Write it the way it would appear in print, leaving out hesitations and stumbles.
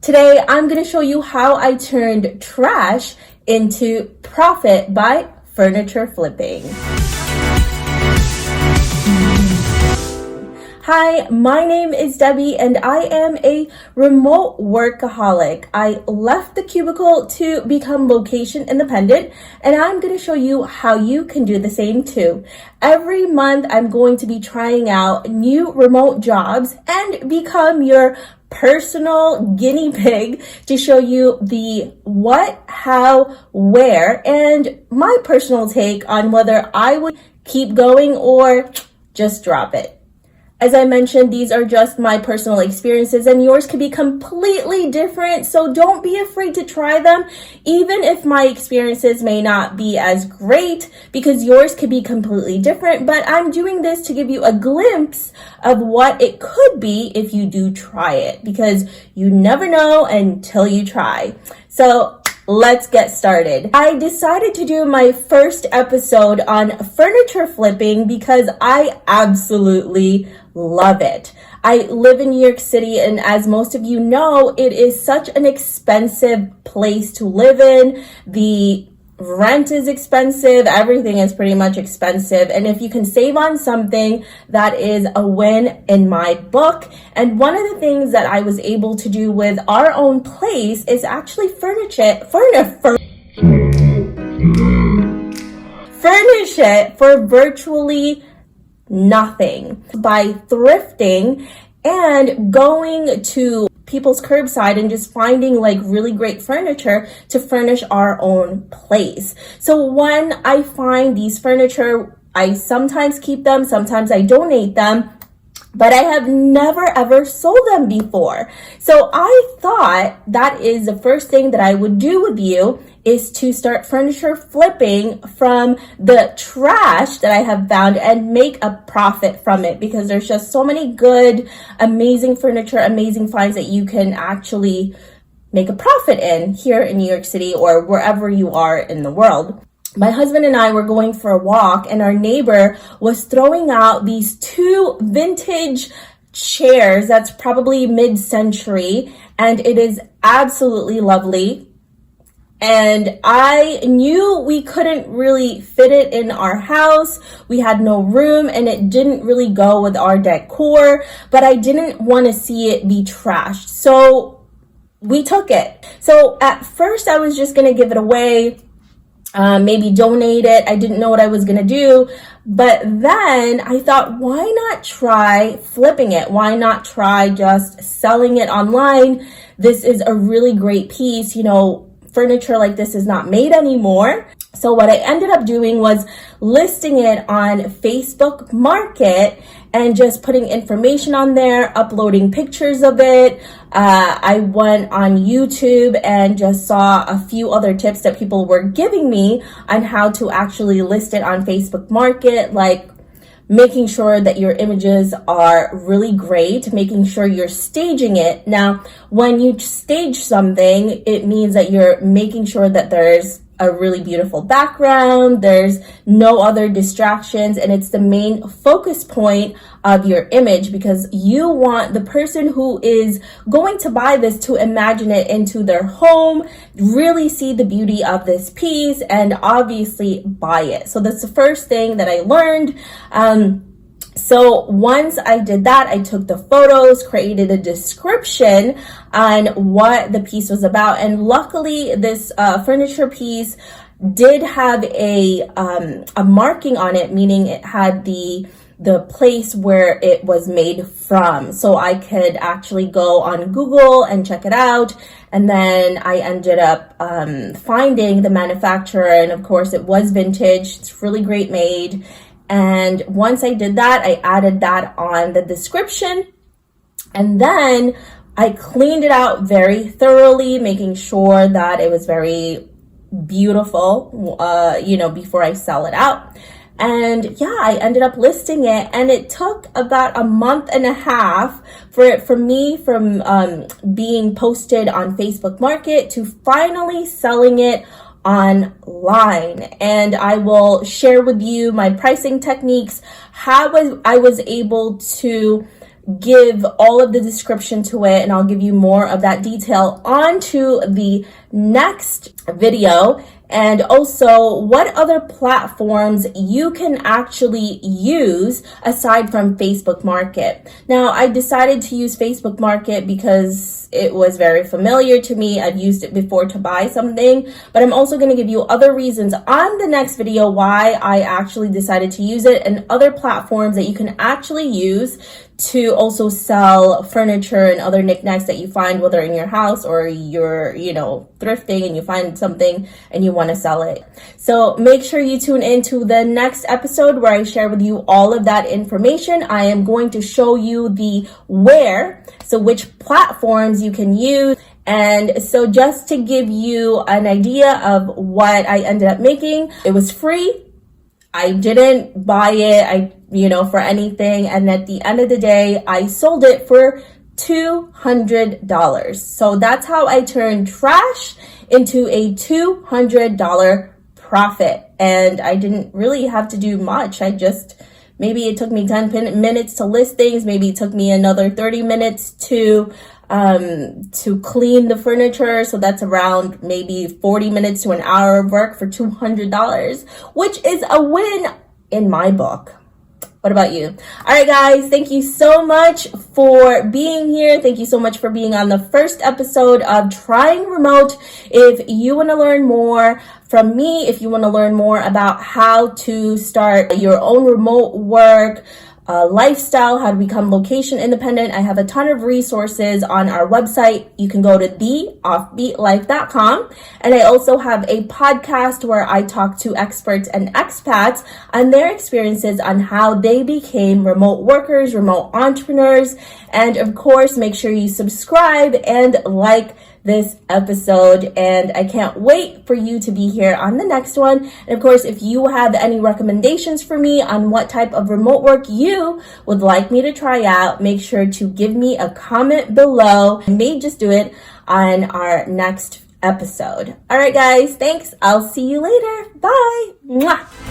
Today, I'm going to show you how I turned trash into profit by furniture flipping. Hi, my name is Debbie and I am a remote workaholic. I left the cubicle to become location independent, and I'm going to show you how you can do the same too. Every month, I'm going to be trying out new remote jobs and become your personal guinea pig to show you the what, how, where, and my personal take on whether I would keep going or just drop it. As I mentioned, these are just my personal experiences and yours could be completely different, so don't be afraid to try them, even if my experiences may not be as great, because yours could be completely different. But I'm doing this to give you a glimpse of what it could be if you do try it, because you never know until you try. So let's get started. I decided to do my first episode on furniture flipping because I absolutely love it. I live in New York City, and as most of you know, it is such an expensive place to live in. The rent is expensive. Everything is pretty much expensive. And if you can save on something, that is a win in my book. And one of the things that I was able to do with our own place is actually furnish it for virtually nothing by thrifting and going to people's curbside and just finding like really great furniture to furnish our own place. So when I find these furniture, I sometimes keep them, sometimes I donate them, but I have never ever sold them before. So I thought that is the first thing that I would do with you, is to start furniture flipping from the trash that I have found and make a profit from it, because there's just so many good, amazing furniture, amazing finds that you can actually make a profit in here in New York City or wherever you are in the world. My husband and I were going for a walk, and our neighbor was throwing out these two vintage chairs that's probably mid-century, and it is absolutely lovely. And I knew we couldn't really fit it in our house. We had no room and it didn't really go with our decor, but I didn't want to see it be trashed. So we took it. So at first I was just going to give it away, maybe donate it. I didn't know what I was going to do. But then I thought, why not try flipping it? Why not try just selling it online? This is a really great piece. You know, furniture like this is not made anymore. So what I ended up doing was listing it on Facebook Market and just putting information on there, uploading pictures of it. I went on YouTube and just saw a few other tips that people were giving me on how to actually list it on Facebook Market, like making sure that your images are really great, making sure you're staging it. Now, when you stage something, it means that you're making sure that there's a really beautiful background, there's no other distractions, and it's the main focus point of your image, because you want the person who is going to buy this to imagine it into their home, really see the beauty of this piece, and obviously buy it. So that's the first thing that I learned. So once I did that, I took the photos, created a description on what the piece was about. And luckily, this furniture piece did have a marking on it, meaning it had the place where it was made from. So I could actually go on Google and check it out. And then I ended up finding the manufacturer. And of course, it was vintage. It's really great made. And once I did that, I added that on the description, and then I cleaned it out very thoroughly, making sure that it was very beautiful, before I sell it out. And yeah, I ended up listing it, and it took about a month and a half for it from being posted on Facebook Market to finally selling it online. And I will share with you my pricing techniques, how I was able to give all of the description to it, and I'll give you more of that detail onto the next video. And also what other platforms you can actually use aside from Facebook Market. Now, I decided to use Facebook Market because it was very familiar to me. I've used it before to buy something, but I'm also going to give you other reasons on the next video why I actually decided to use it, and other platforms that you can actually use to also sell furniture and other knickknacks that you find, whether in your house or you're, thrifting and you find something and you want to sell it. So make sure you tune into the next episode where I share with you all of that information. I am going to show you the where, so which platforms you can use. And so just to give you an idea of what I ended up making, it was free. I didn't buy it, for anything. And at the end of the day, I sold it for $200. So that's how I turned trash into a $200 profit. And I didn't really have to do much. Maybe it took me 10 minutes to list things. Maybe it took me another 30 minutes to clean the furniture. So that's around maybe 40 minutes to an hour of work for $200, which is a win in my book. What about you? All right, guys, thank you so much for being here. Thank you so much for being on the first episode of Trying Remote. If you want to learn more from me, if you want to learn more about how to start your own remote work lifestyle, how to become location independent, I have a ton of resources on our website. You can go to theoffbeatlife.com. And I also have a podcast where I talk to experts and expats on their experiences on how they became remote workers, remote entrepreneurs. And of course, make sure you subscribe and like this episode, and I can't wait for you to be here on the next one. And of course, if you have any recommendations for me on what type of remote work you would like me to try out, make sure to give me a comment below. I may just do it on our next episode. All right, guys, thanks. I'll see you later. Bye. Mwah.